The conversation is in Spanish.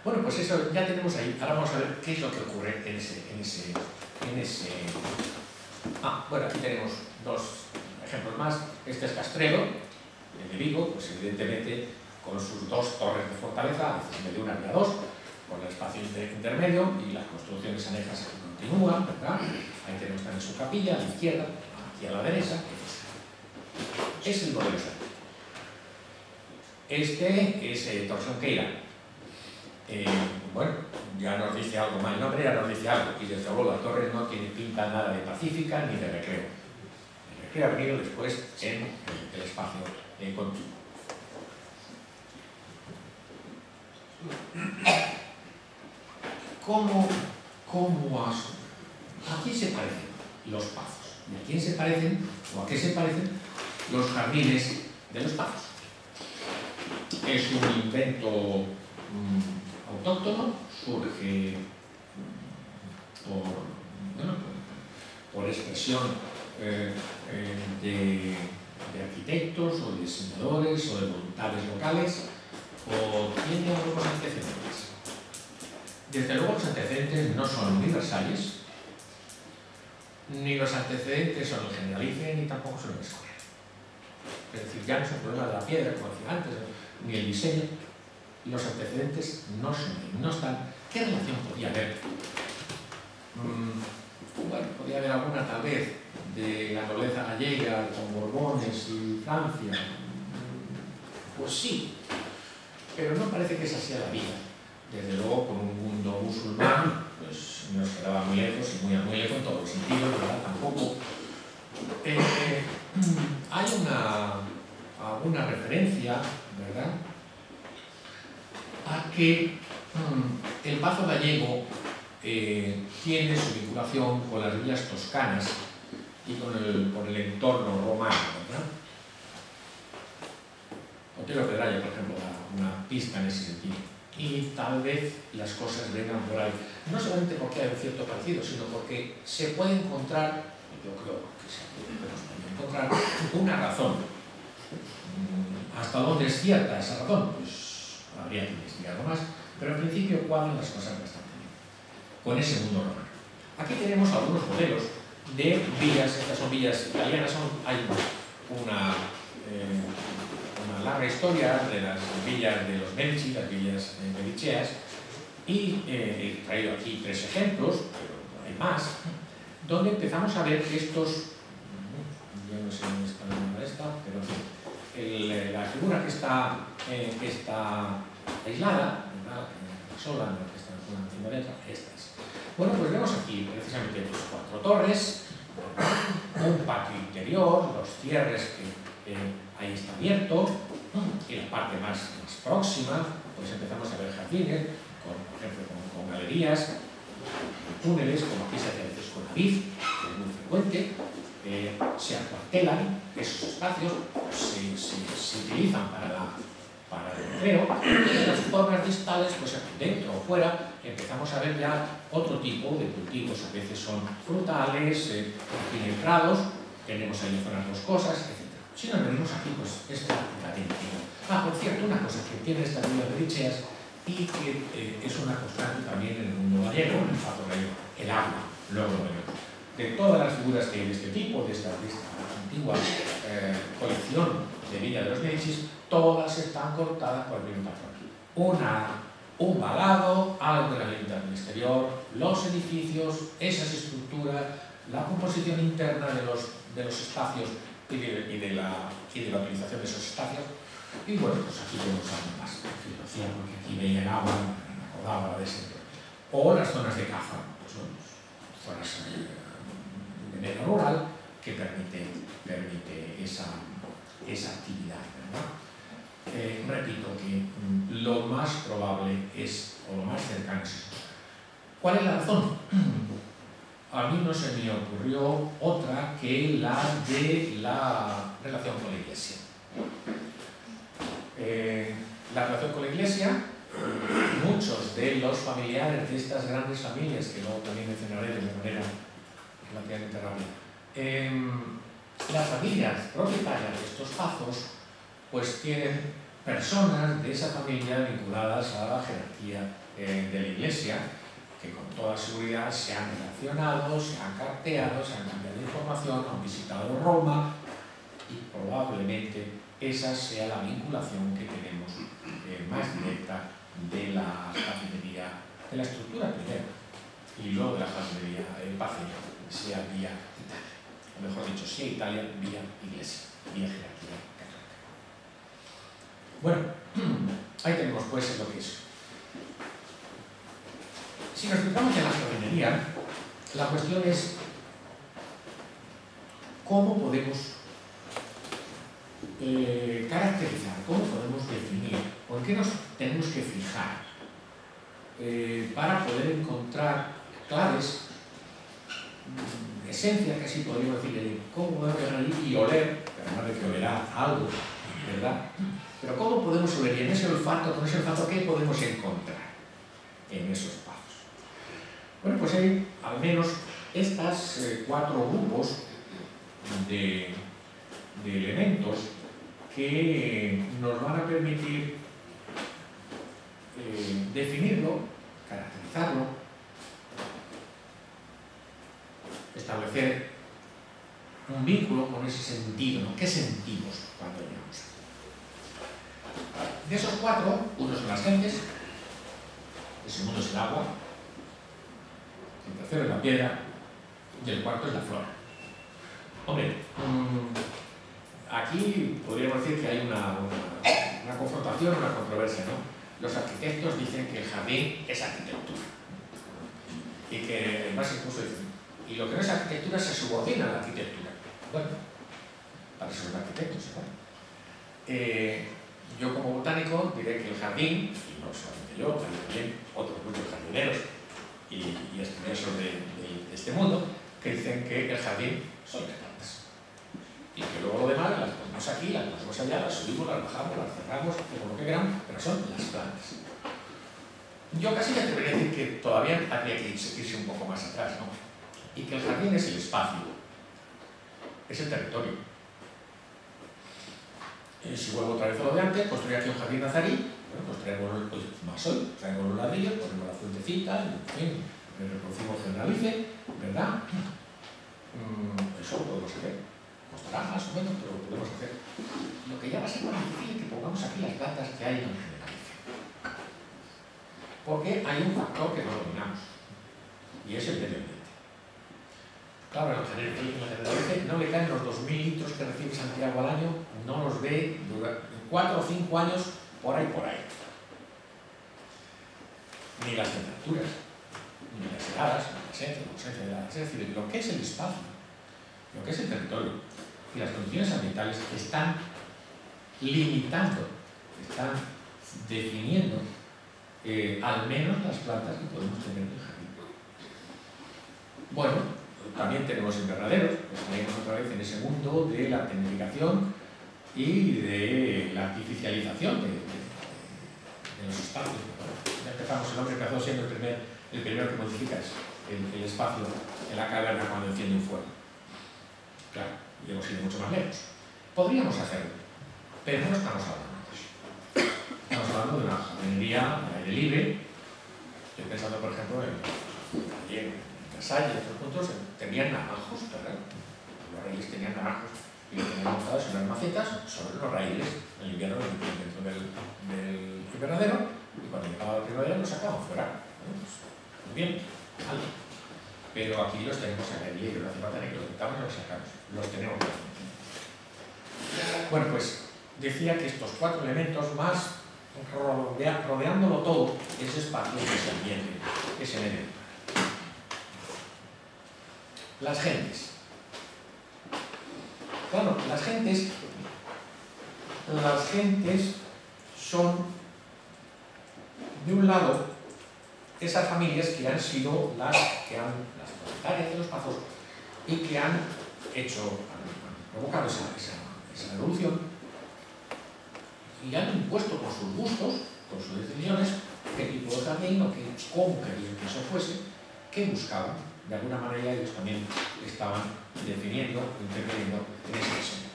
Bueno, pues eso ya tenemos ahí. Ahora vamos a ver qué es lo que ocurre en ese... bueno, aquí tenemos dos ejemplos más. Este es Castrelo, el de Vigo, pues evidentemente con sus dos torres de fortaleza, en vez de una había dos, con el espacio intermedio y las construcciones anejas que continúan, ¿verdad? Ahí tenemos también su capilla a la izquierda, aquí a la derecha. Es el modelo Santo. Este es Torxonqueira. Bueno, ya nos dice algo más, el nombre ya nos dice algo, y desde luego la torre no tiene pinta nada de pacífica ni de recreo. El recreo ha venido después en el espacio continuo. ¿A quién se parecen los pazos? ¿Y a quién se parecen, o a qué se parecen los jardines de los pazos? Es un invento autóctono, surge por expresión de arquitectos o de diseñadores o de voluntarios locales, o tiene algunos antecedentes. Desde luego los antecedentes no son universales, ni los antecedentes son el generalice, ni tampoco son el escolar. Es decir, ya no es un problema de la piedra, como decía antes, ni el diseño. Los antecedentes no están. ¿Qué relación podía haber? Bueno, podía haber alguna tal vez de la nobleza gallega con Borbones y Francia. Pues sí, pero no parece que esa sea la vida. Desde luego, con un mundo musulmán, pues nos quedaba muy lejos, y muy lejos en todos los sentidos, ¿verdad? Tampoco. Hay alguna referencia, ¿verdad?, a que el pazo gallego tiene su vinculación con las villas toscanas y con el entorno romano, ¿verdad? Otero Pedralla, por ejemplo, da una pista en ese sentido. Y tal vez las cosas vengan por ahí. No solamente porque hay un cierto parecido, sino porque se puede encontrar, yo creo que se puede encontrar, una razón. ¿Hasta dónde es cierta esa razón? Pues habría que investigarlo más, pero en principio cuadran las cosas bastante bien con ese mundo romano. Aquí tenemos algunos modelos de villas. Estas son villas italianas, hay una larga historia de las villas de los Medici, las villas mediceas, y he traído aquí 3 ejemplos, pero hay más, donde empezamos a ver que estos, yo no sé dónde está la nombre esta, pero la figura que está aislada, ¿verdad?, sola, no que está una encima de otra, esta es. Bueno, pues vemos aquí precisamente 4 torres, un patio interior, los cierres que ahí está abierto, y la parte más próxima, pues empezamos a ver jardines, por ejemplo, con galerías, túneles, como aquí se hace a veces con la vid, que es muy frecuente. Se acuartelan esos espacios, se utilizan para el recreo, y en las zonas distales, pues dentro o fuera, empezamos a ver ya otro tipo de cultivos. A veces son frutales, tienen prados, tenemos ahí zonas boscosas, etc. Si nos venimos aquí, pues es prácticamente igual. Por cierto, una cosa que tiene estas villas mediceas y que es una constante también en el mundo gallego, en el pazo gallego, el agua, luego lo veremos. De todas las figuras que hay de este tipo, de esta antigua colección de Villa de los Medici, todas están cortadas por el mismo patrón. Un valado, algo de la vivienda del exterior, los edificios, esas estructuras, la composición interna de los espacios y de la utilización de esos espacios. Y bueno, pues aquí tenemos algo más. Porque aquí veía el agua, me acordaba de ese. O las zonas de caza, son zonas de medio rural que permite esa actividad, ¿verdad? Repito que lo más probable es, o lo más cercano es eso. ¿Cuál es la razón? A mí no se me ocurrió otra que la de la relación con la Iglesia. La relación con la Iglesia, muchos de los familiares de estas grandes familias, que luego también mencionaré de una manera relativamente rápida, las familias propietarias de estos pazos, pues tienen personas de esa familia vinculadas a la jerarquía de la Iglesia, que con toda seguridad se han relacionado, se han carteado, se han cambiado información, han visitado Roma y probablemente esa sea la vinculación que tenemos más directa de la jardinería, de la estructura primero y luego de la jardinería pacífica, sea vía Italia, o mejor dicho, sea Italia vía Iglesia, vía jerarquía católica. Bueno, ahí tenemos pues lo que es. Si nos fijamos en la jardinería, la cuestión es cómo podemos caracterizar, cómo podemos definir, o en qué nos tenemos que fijar para poder encontrar claves, esencias, casi podríamos decir, de cómo podemos llegar allí y oler, además de que olerá algo, ¿verdad? Pero cómo podemos oler, y en ese olfato, con ese olfato, ¿qué podemos encontrar en esos pasos? Bueno, pues hay al menos estas 4 grupos de elementos que nos van a permitir definirlo, caracterizarlo, establecer un vínculo con ese sentido, ¿no? ¿Qué sentimos cuando llegamos aquí? De esos 4, uno son las gentes, el segundo es el agua, el tercero es la piedra y el cuarto es la flora. Hombre, aquí podríamos decir que hay una confrontación, una controversia, ¿no? Los arquitectos dicen que el jardín es arquitectura y que más incluso dicen, y lo que no es arquitectura se subordina a la arquitectura. Bueno, para eso son arquitectos, ¿no? Yo como botánico diré que el jardín, y no solamente yo, también otros muchos jardineros y estudiosos de este mundo, que dicen que el jardín son las plantas. Y que luego lo demás las ponemos aquí, las ponemos allá, las subimos, las bajamos, las cerramos, como lo que queramos, pero son las plantas. Yo casi me atrevería a decir que todavía habría que irse un poco más atrás, ¿no? Y que el jardín es el espacio, es el territorio. Si vuelvo otra vez a lo de antes, pues traigo aquí un jardín nazarí, bueno, pues traemos más hoy, traemos los ladrillos, ponemos la fuentecita, en fin, reproducimos generalice, ¿verdad? Eso lo podemos hacer. Costará más o menos, pero lo podemos hacer. Lo que ya va a ser más difícil es que pongamos aquí las plantas que hay en el generalice. Porque hay un factor que no dominamos, y es el medio ambiente. Claro, en el generalice no le caen los 2.000 litros que recibe Santiago al año, no los ve durante 4 o 5 años por ahí. Ni las temperaturas, ni las heladas, ni la ausencia de heladas. Es decir, lo que es el espacio, lo que es el territorio y las condiciones ambientales están limitando, están definiendo al menos las plantas que podemos tener en el jardín. Bueno, también tenemos invernaderos, estaríamos otra vez en ese mundo de la tecnificación y de la artificialización de los espacios. Ya empezamos, el hombre empezó siendo el primero que modifica el espacio en la caverna cuando enciende un fuego. Claro, y hemos ido mucho más lejos. Podríamos hacerlo, pero no estamos hablando de eso. Estamos hablando de una jardinería al aire libre. Estoy pensando, por ejemplo, en Casalle y otros puntos tenían naranjos, ¿verdad? Los raíles tenían naranjos y lo tenían montados en unas macetas sobre los raíles en el invierno dentro del invernadero, y cuando llegaba la primavera los sacaban fuera. Bueno, pues, muy bien, vale. Pero aquí los tenemos en el aire libre, no hace falta ni que los quitamos ni los sacamos, los tenemos. Bueno, pues decía que estos 4 elementos más, rodeándolo todo, ese espacio, ese ambiente, ese medio. Las gentes. Claro, las gentes son, de un lado, esas familias que han sido las propietarias de los pazos y que han provocado esa revolución y han impuesto con sus gustos, con sus decisiones, qué tipo de jardín o cómo querían que eso fuese, qué buscaban. De alguna manera ellos también estaban definiendo, interviniendo en ese diseño.